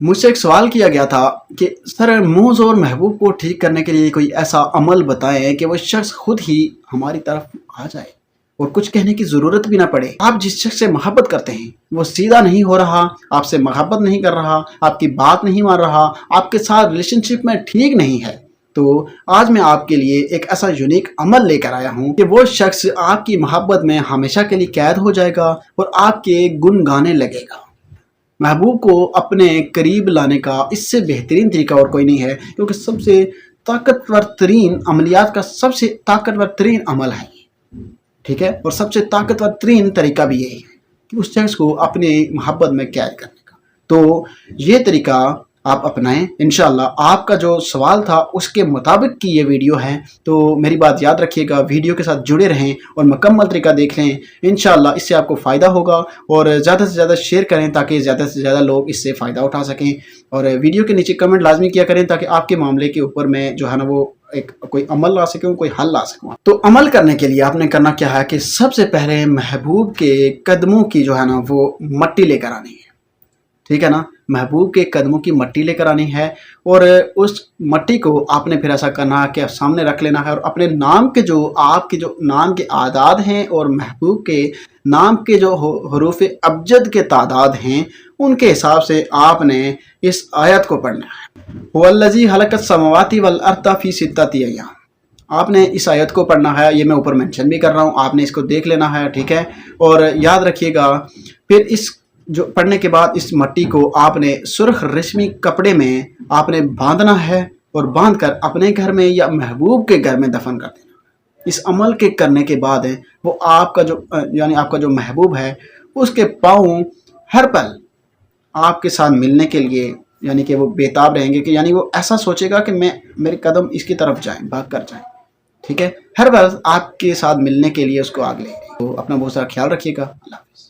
मुझसे एक सवाल किया गया था कि सर मूज़ और महबूब को ठीक करने के लिए कोई ऐसा अमल बताएं कि वो शख्स खुद ही हमारी तरफ आ जाए और कुछ कहने की ज़रूरत भी ना पड़े। आप जिस शख्स से मोहब्बत करते हैं वो सीधा नहीं हो रहा, आपसे मोहब्बत नहीं कर रहा, आपकी बात नहीं मान रहा, आपके साथ रिलेशनशिप में ठीक नहीं है, तो आज मैं आपके लिए एक ऐसा यूनिक अमल लेकर आया हूँ कि वो शख्स आपकी मोहब्बत में हमेशा के लिए कैद हो जाएगा और आपके गुन गाने लगेगा। महबूब को अपने करीब लाने का इससे बेहतरीन तरीका और कोई नहीं है, क्योंकि सबसे ताकतवर तरीन अमलियात का सबसे ताकतवर तरीन अमल है, ठीक है, और सबसे ताकतवर तरीन तरीका भी यही है कि उस शख्स को अपने मोहब्बत में कैद करने का। तो ये तरीका आप अपनाएं, इंशाल्लाह आपका जो सवाल था उसके मुताबिक की ये वीडियो है। तो मेरी बात याद रखिएगा, वीडियो के साथ जुड़े रहें और मुकम्मल तरीका देख लें, इंशाल्लाह इससे आपको फ़ायदा होगा। और ज़्यादा से ज़्यादा शेयर करें ताकि ज़्यादा से ज़्यादा लोग इससे फ़ायदा उठा सकें। और वीडियो के नीचे कमेंट लाजमी किया करें ताकि आपके मामले के ऊपर मैं जो है ना वो एक कोई अमल ला सकूँ, कोई हल ला सकूँ। तो अमल करने के लिए आपने करना क्या है कि सबसे पहले महबूब के कदमों की जो है ना वो मट्टी लेकर आनी है, ठीक है ना। महबूब के कदमों की मट्टी लेकर आनी है और उस मट्टी को आपने फिर ऐसा करना है कि सामने रख लेना है और अपने नाम के जो आपके जो नाम के आदाद हैं और महबूब के नाम के जो हरूफ अबजद के तादाद हैं उनके हिसाब से आपने इस आयत को पढ़ना है। हुवल्लज़ी खलक़स समावाति वल अर्ज़ फ़ी सित्तति अय्याम। आपने इस आयत को पढ़ना है, ये मैं ऊपर मेंशन भी कर रहा हूँ, आपने इसको देख लेना है, ठीक है। और याद रखिएगा, फिर इस जो पढ़ने के बाद इस मट्टी को आपने सुर्ख रेशमी कपड़े में आपने बांधना है और बांध कर अपने घर में या महबूब के घर में दफन कर देना। इस अमल के करने के बाद वो आपका जो यानी आपका जो महबूब है उसके पाँव हर पल आपके साथ मिलने के लिए यानी कि वो बेताब रहेंगे, कि यानी वो ऐसा सोचेगा कि मेरे कदम इसकी तरफ जाएं, भाग कर जाएं, ठीक है। हर पल आपके साथ मिलने के लिए उसको आग ले। तो अपना बहुत सारा ख्याल रखिएगा। अल्लाह हाफ़िज़।